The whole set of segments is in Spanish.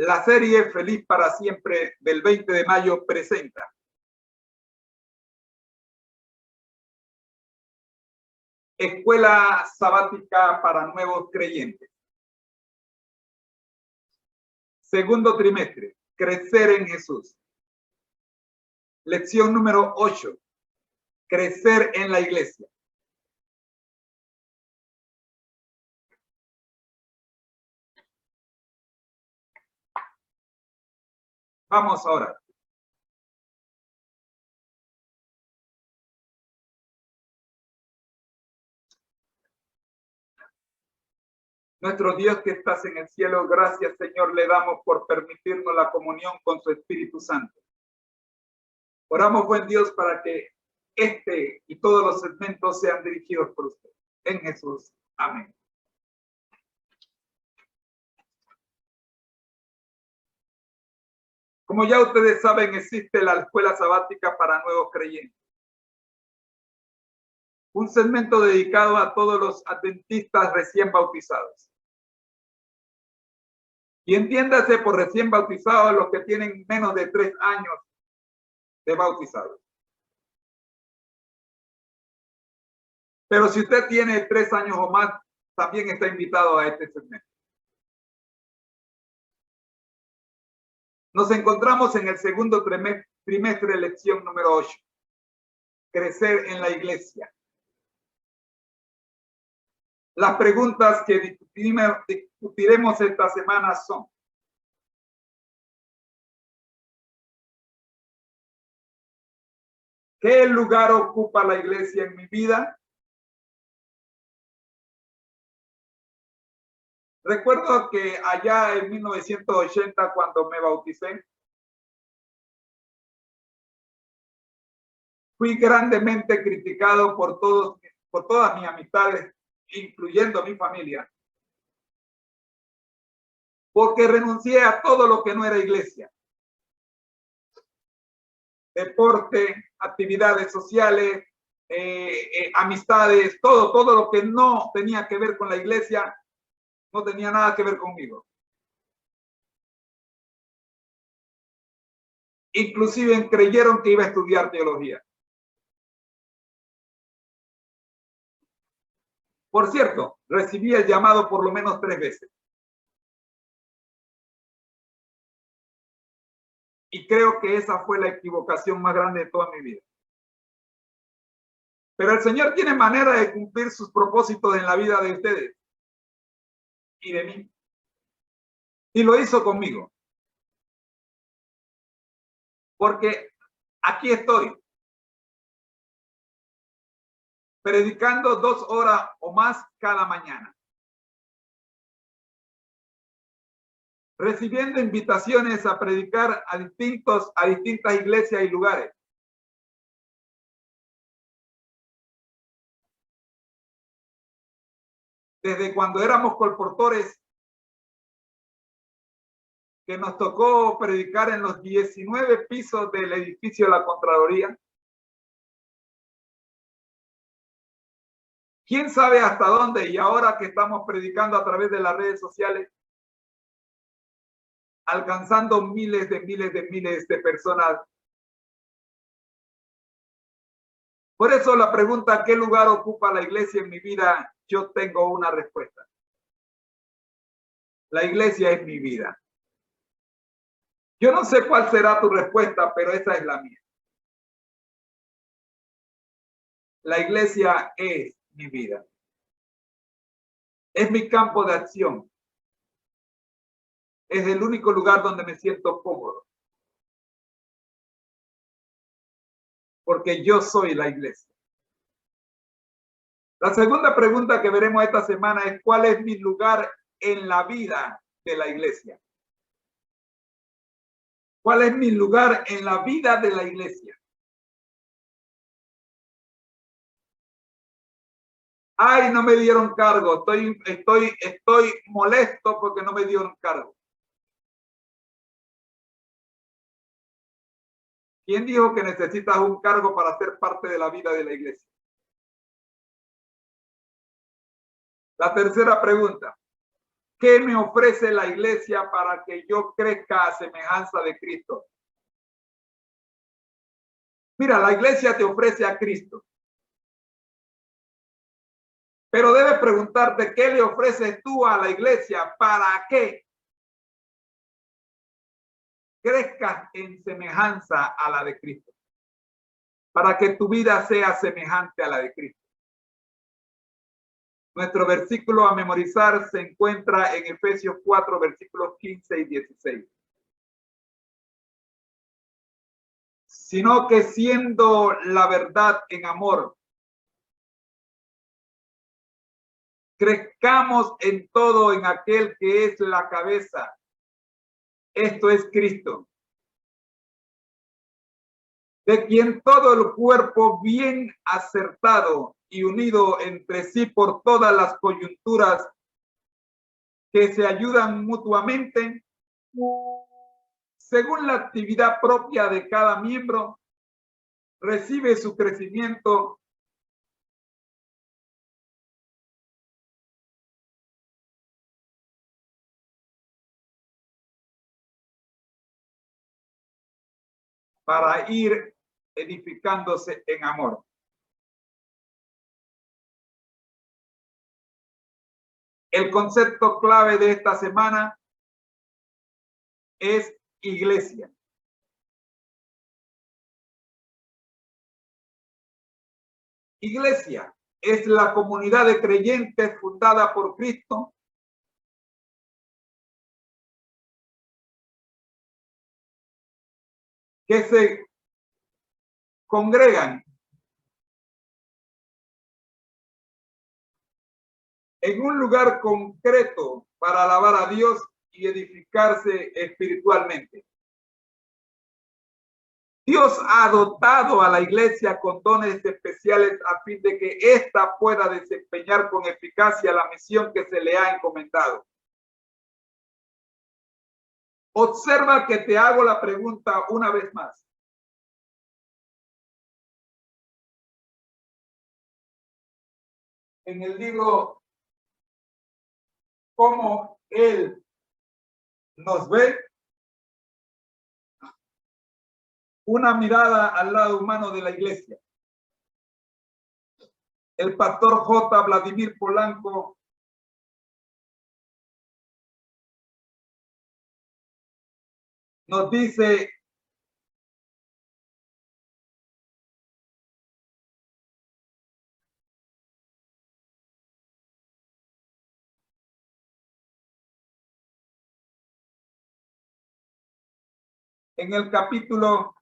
La serie Feliz para Siempre del 20 de mayo presenta Escuela Sabática para Nuevos Creyentes. Segundo trimestre, Crecer en Jesús. Lección número 8, Crecer en la Iglesia. Vamos ahora. Nuestro Dios que estás en el cielo, gracias Señor le damos por permitirnos la comunión con su Espíritu Santo. Oramos, buen Dios, para que este y todos los segmentos sean dirigidos por usted. En Jesús. Amén. Como ya ustedes saben, existe la Escuela Sabática para Nuevos Creyentes. Un segmento dedicado a todos los adventistas recién bautizados. Y entiéndase por recién bautizados los que tienen menos de 3 años de bautizados. Pero si usted tiene 3 años o más, también está invitado a este segmento. Nos encontramos en el segundo trimestre, lección número 8. Crecer en la iglesia. Las preguntas que discutiremos esta semana son: ¿qué lugar ocupa la iglesia en mi vida? Recuerdo que allá en 1980, cuando me bauticé, fui grandemente criticado por todas mis amistades, incluyendo mi familia, porque renuncié a todo lo que no era iglesia. Deporte, actividades sociales, amistades, todo lo que no tenía que ver con la iglesia, no tenía nada que ver conmigo. Inclusive creyeron que iba a estudiar teología. Por cierto, recibí el llamado por lo menos 3 veces. Y creo que esa fue la equivocación más grande de toda mi vida. Pero el Señor tiene manera de cumplir sus propósitos en la vida de ustedes y de mí. Y lo hizo conmigo. Porque aquí estoy, predicando 2 horas o más cada mañana, recibiendo invitaciones a predicar a distintas iglesias y lugares. Desde cuando éramos colportores, que nos tocó predicar en los 19 pisos del edificio de la Contraloría. ¿Quién sabe hasta dónde? Y ahora que estamos predicando a través de las redes sociales, alcanzando miles de personas. Por eso la pregunta, ¿qué lugar ocupa la iglesia en mi vida? Yo tengo una respuesta. La iglesia es mi vida. Yo no sé cuál será tu respuesta, pero esa es la mía. La iglesia es mi vida. Es mi campo de acción. Es el único lugar donde me siento cómodo. Porque yo soy la iglesia. La segunda pregunta que veremos esta semana es: ¿cuál es mi lugar en la vida de la iglesia? ¿Cuál es mi lugar en la vida de la iglesia? Ay, no me dieron cargo. Estoy molesto porque no me dieron cargo. ¿Quién dijo que necesitas un cargo para ser parte de la vida de la iglesia? La tercera pregunta: ¿Qué me ofrece la iglesia para que yo crezca a semejanza de Cristo? Mira, la iglesia te ofrece a Cristo. Pero debes preguntarte, ¿qué le ofreces tú a la iglesia? ¿Para qué crezcas en semejanza a la de Cristo? Para que tu vida sea semejante a la de Cristo. Nuestro versículo a memorizar se encuentra en Efesios 4, versículos 15 y 16. Sino que siendo la verdad en amor, crezcamos en todo en aquel que es la cabeza. Esto es Cristo, de quien todo el cuerpo bien acertado y unido entre sí por todas las coyunturas que se ayudan mutuamente, según la actividad propia de cada miembro, recibe su crecimiento para ir edificándose en amor. El concepto clave de esta semana es iglesia. Iglesia es la comunidad de creyentes fundada por Cristo que se congregan en un lugar concreto para alabar a Dios y edificarse espiritualmente. Dios ha dotado a la iglesia con dones especiales a fin de que ésta pueda desempeñar con eficacia la misión que se le ha encomendado. Observa que te hago la pregunta una vez más. En el libro ¿Cómo Él nos ve? Una mirada al lado humano de la iglesia. El pastor J. Vladimir Polanco nos dice en el capítulo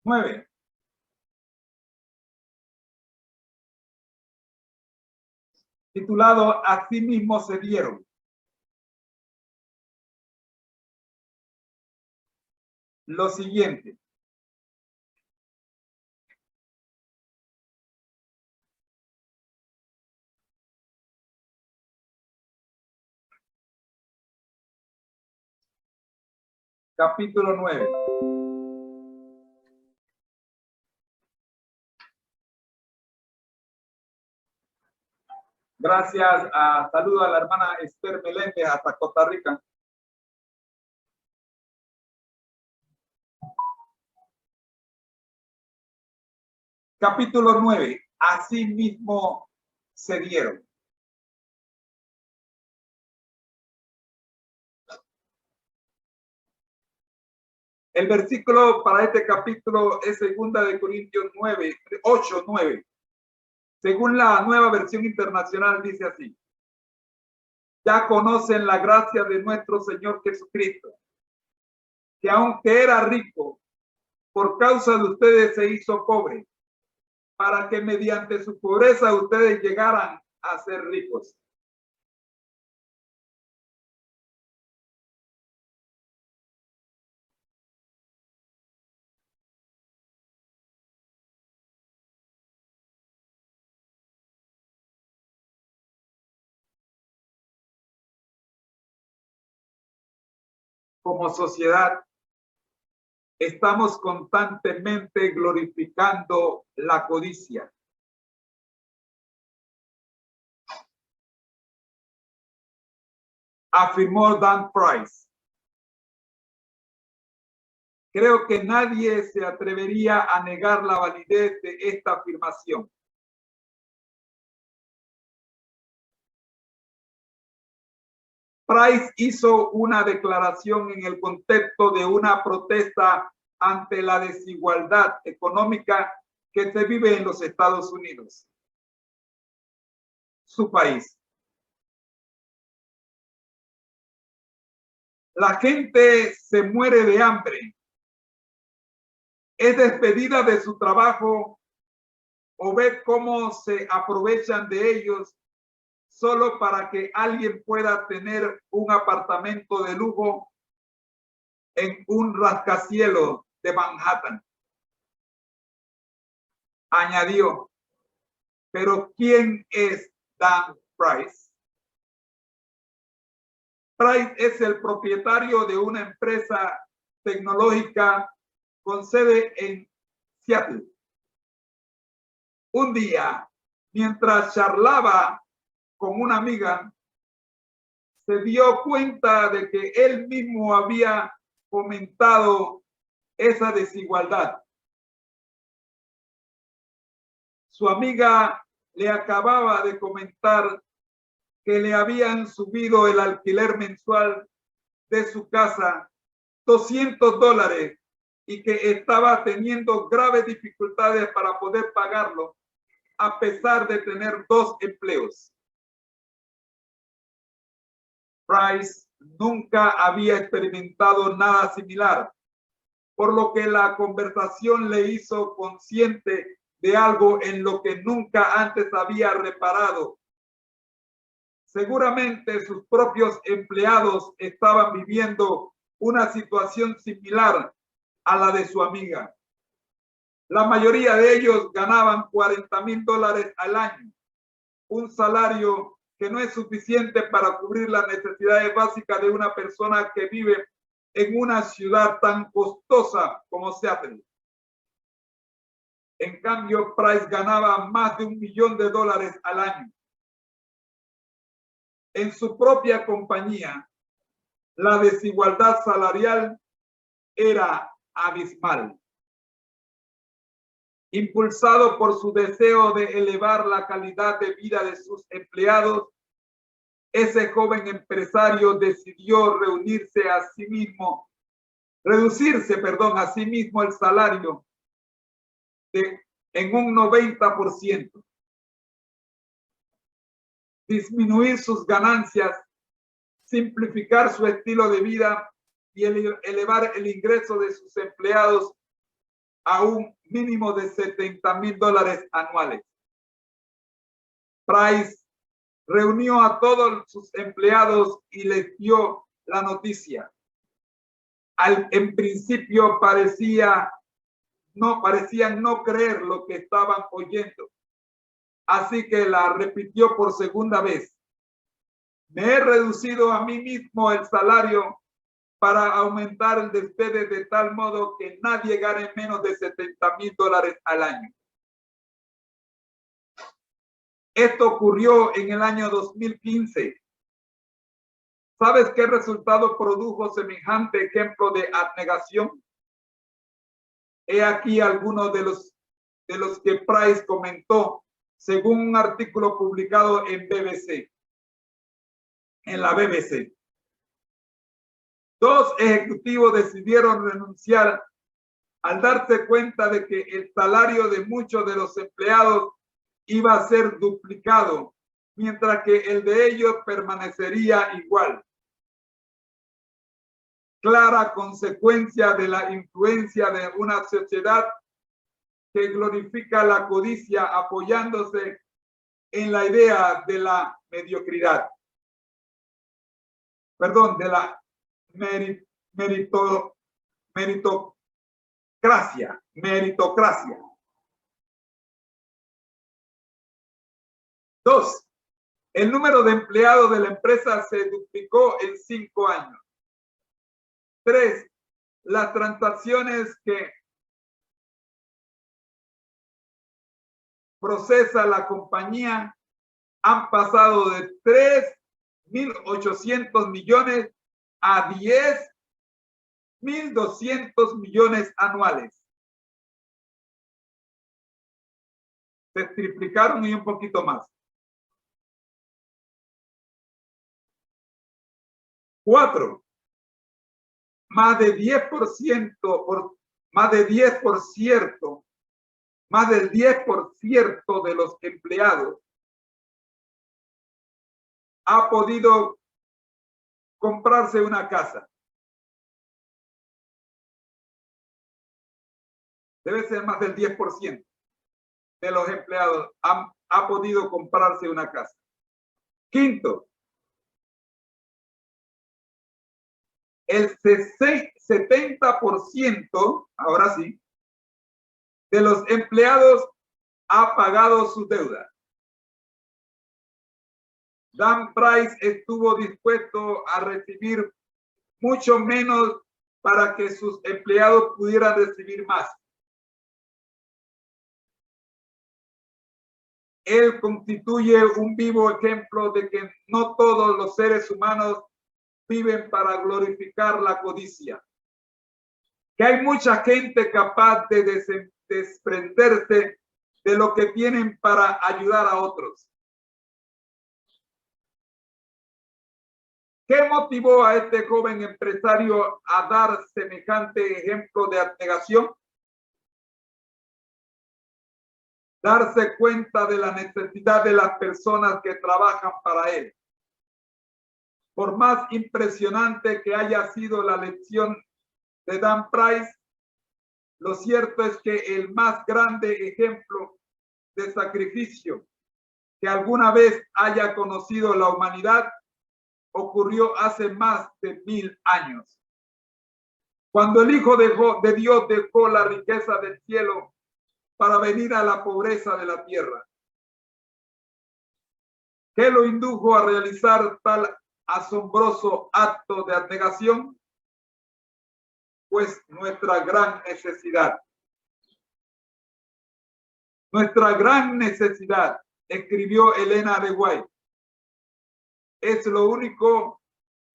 9, titulado Así mismo se dieron. Lo siguiente. Capítulo 9. Gracias. Saludo a la hermana Esther Meléndez hasta Costa Rica. Capítulo 9. Así mismo se dieron. El versículo para este capítulo es 2 de Corintios 9, 8, 9. Según la Nueva Versión Internacional dice así. Ya conocen la gracia de nuestro Señor Jesucristo, que aunque era rico, por causa de ustedes se hizo pobre, para que mediante su pobreza ustedes llegaran a ser ricos. como sociedad estamos constantemente glorificando la codicia. Afirmó Dan Price. Creo que nadie se atrevería a negar la validez de esta afirmación. Price hizo una declaración en el contexto de una protesta ante la desigualdad económica que se vive en los Estados Unidos, su país. La gente se muere de hambre, es despedida de su trabajo o ve cómo se aprovechan de ellos solo para que alguien pueda tener un apartamento de lujo en un rascacielos de Manhattan. Añadió, pero ¿quién es Dan Price? Price es el propietario de una empresa tecnológica con sede en Seattle. Un día, mientras charlaba con una amiga, se dio cuenta de que él mismo había fomentado esa desigualdad. Su amiga le acababa de comentar que le habían subido el alquiler mensual de su casa $200 y que estaba teniendo graves dificultades para poder pagarlo a pesar de tener 2 empleos. Price nunca había experimentado nada similar, por lo que la conversación le hizo consciente de algo en lo que nunca antes había reparado. Seguramente sus propios empleados estaban viviendo una situación similar a la de su amiga. La mayoría de ellos ganaban $40,000 al año, un salario que no es suficiente para cubrir las necesidades básicas de una persona que vive en una ciudad tan costosa como Seattle. En cambio, Price ganaba más de $1 millón al año. En su propia compañía, la desigualdad salarial era abismal. Impulsado por su deseo de elevar la calidad de vida de sus empleados, ese joven empresario decidió reducirse a sí mismo el salario en un 90%, disminuir sus ganancias, simplificar su estilo de vida y elevar el ingreso de sus empleados a un mínimo de $70,000 anuales. Price reunió a todos sus empleados y les dio la noticia. En principio parecían no creer lo que estaban oyendo. Así que la repitió por segunda vez. Me he reducido a mí mismo el salario para aumentar el despede de tal modo que nadie gane menos de $70,000 al año. Esto ocurrió en el año 2015. ¿Sabes qué resultado produjo semejante ejemplo de abnegación? He aquí algunos de los que Price comentó según un artículo publicado en la BBC. 2 ejecutivos decidieron renunciar al darse cuenta de que el salario de muchos de los empleados iba a ser duplicado, mientras que el de ellos permanecería igual. Clara consecuencia de la influencia de una sociedad que glorifica la codicia apoyándose en la idea de la mediocridad. Perdón, de la meritocracia. 2. El número de empleados de la empresa se duplicó en 5 años. 3. Las transacciones que procesa la compañía han pasado de 3.800 millones a 10.200 millones anuales. Se triplicaron y un poquito más. 4. Más del 10% de los empleados ha podido comprarse una casa. Debe ser más del 10% de los empleados ha podido comprarse una casa. 5. El 70%, ahora sí, de los empleados ha pagado su deuda. Dan Price estuvo dispuesto a recibir mucho menos para que sus empleados pudieran recibir más. Él constituye un vivo ejemplo de que no todos los seres humanos viven para glorificar la codicia. Que hay mucha gente capaz de desprenderse de lo que tienen para ayudar a otros. ¿Qué motivó a este joven empresario a dar semejante ejemplo de abnegación? Darse cuenta de la necesidad de las personas que trabajan para él. Por más impresionante que haya sido la lección de Dan Price, lo cierto es que el más grande ejemplo de sacrificio que alguna vez haya conocido la humanidad ocurrió hace más de 1000 años. Cuando el Hijo de Dios dejó la riqueza del cielo para venir a la pobreza de la tierra. ¿Qué lo indujo a realizar tal asombroso acto de abnegación? Pues nuestra gran necesidad. Nuestra gran necesidad, escribió Elena de White, es lo único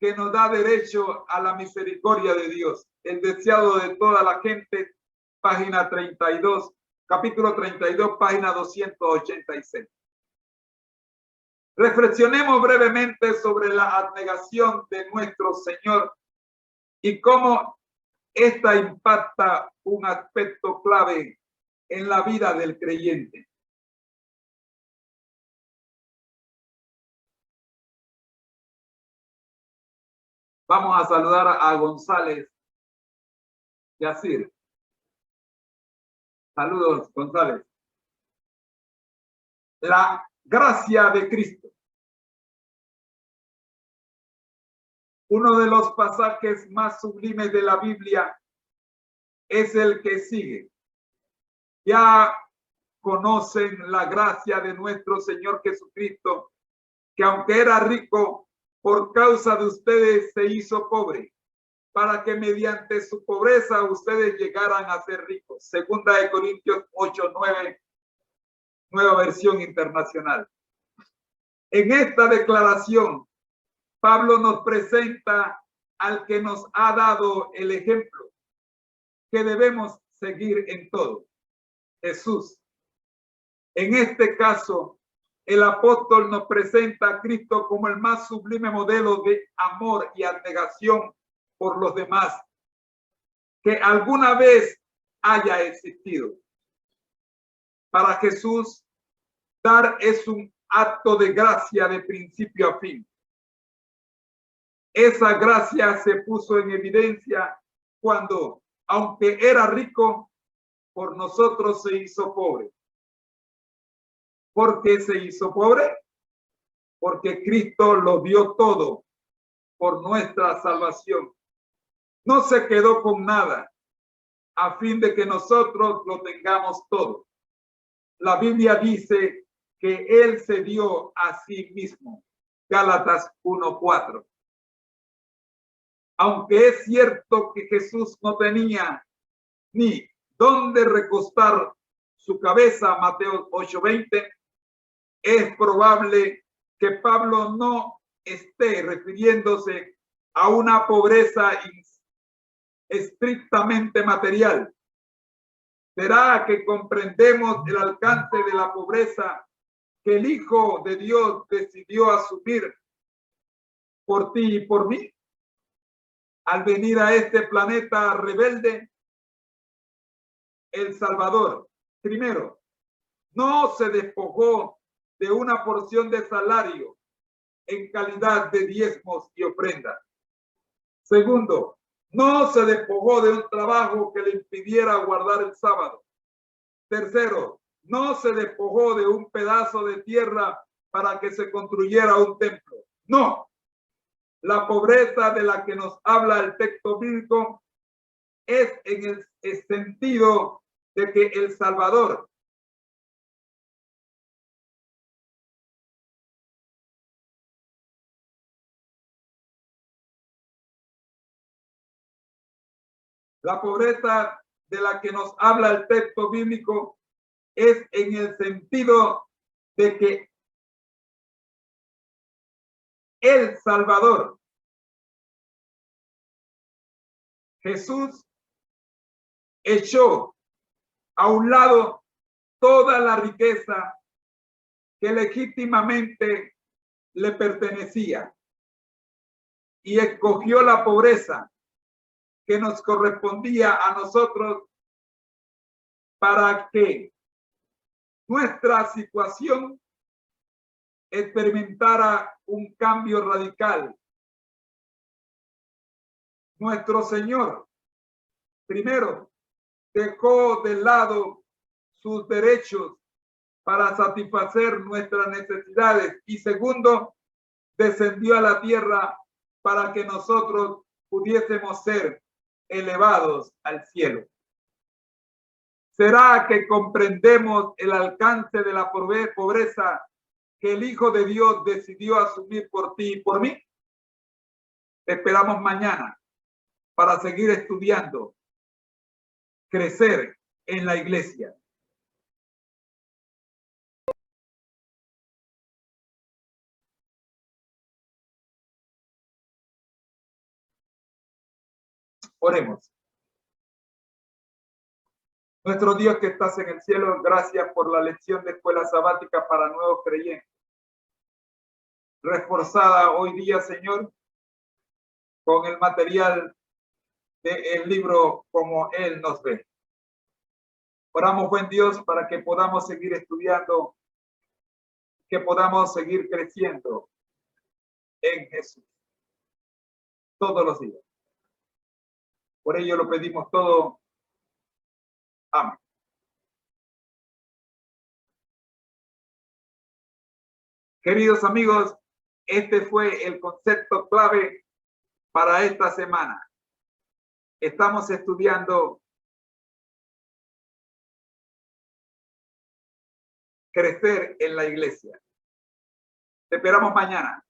que nos da derecho a la misericordia de Dios, el deseado de toda la gente, página 32, capítulo 32, página 286. Reflexionemos brevemente sobre la abnegación de nuestro Señor y cómo esta impacta un aspecto clave en la vida del creyente. Vamos a saludar a González Yacir. Saludos, González. La gracia de Cristo. Uno de los pasajes más sublimes de la Biblia es el que sigue. Ya conocen la gracia de nuestro Señor Jesucristo, que aunque era rico, por causa de ustedes se hizo pobre, para que mediante su pobreza ustedes llegaran a ser ricos. Segunda de Corintios 8:9, Nueva Versión Internacional. En esta declaración, Pablo nos presenta al que nos ha dado el ejemplo que debemos seguir en todo, Jesús. En este caso, el apóstol nos presenta a Cristo como el más sublime modelo de amor y abnegación por los demás que alguna vez haya existido. Para Jesús, dar es un acto de gracia de principio a fin. Esa gracia se puso en evidencia cuando, aunque era rico, por nosotros se hizo pobre. ¿Por qué se hizo pobre? Porque Cristo lo dio todo por nuestra salvación. No se quedó con nada a fin de que nosotros lo tengamos todo. La Biblia dice que Él se dio a sí mismo. Gálatas 1:4. Aunque es cierto que Jesús no tenía ni dónde recostar su cabeza, Mateo 8:20, es probable que Pablo no esté refiriéndose a una pobreza estrictamente material. ¿Será que comprendemos el alcance de la pobreza que el Hijo de Dios decidió asumir por ti y por mí? Al venir a este planeta rebelde, el Salvador, primero, no se despojó de una porción de salario en calidad de diezmos y ofrendas. Segundo, no se despojó de un trabajo que le impidiera guardar el sábado. Tercero, no se despojó de un pedazo de tierra para que se construyera un templo. No. La pobreza de la que nos habla el texto bíblico es en el sentido de que el Salvador la pobreza de la que nos habla el texto bíblico es en el sentido de que el Salvador, Jesús, echó a un lado toda la riqueza que legítimamente le pertenecía y escogió la pobreza que nos correspondía a nosotros para que nuestra situación experimentara un cambio radical. Nuestro Señor, primero, dejó de lado sus derechos para satisfacer nuestras necesidades y segundo, descendió a la tierra para que nosotros pudiésemos ser elevados al cielo. ¿Será que comprendemos el alcance de la pobreza que el Hijo de Dios decidió asumir por ti y por mí? Te esperamos mañana para seguir estudiando, crecer en la iglesia. Oremos. Nuestro Dios que estás en el cielo, gracias por la lección de escuela sabática para nuevos creyentes. Reforzada hoy día, Señor, con el material del libro Como Él nos ve. Oramos, buen Dios, para que podamos seguir estudiando, que podamos seguir creciendo en Jesús todos los días. Por ello lo pedimos todo. Amén. Queridos amigos, este fue el concepto clave para esta semana. Estamos estudiando crecer en la iglesia. Te esperamos mañana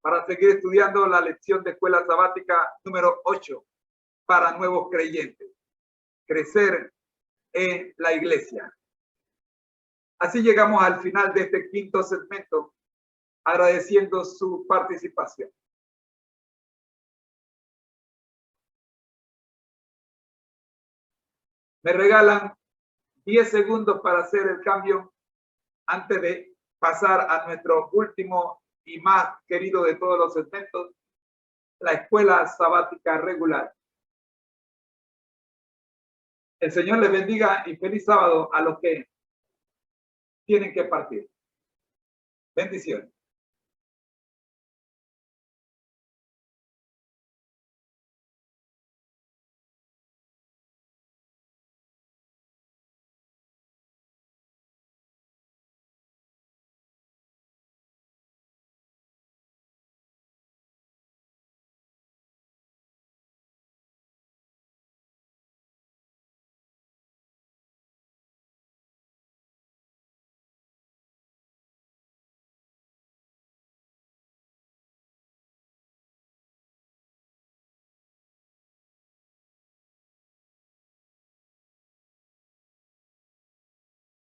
para seguir estudiando la lección de escuela sabática número 8 para nuevos creyentes. Crecer en la iglesia. Así llegamos al final de este quinto segmento, agradeciendo su participación. Me regalan 10 segundos para hacer el cambio antes de pasar a nuestro último y más querido de todos los segmentos, la escuela sabática regular. El Señor les bendiga y feliz sábado a los que tienen que partir. Bendiciones.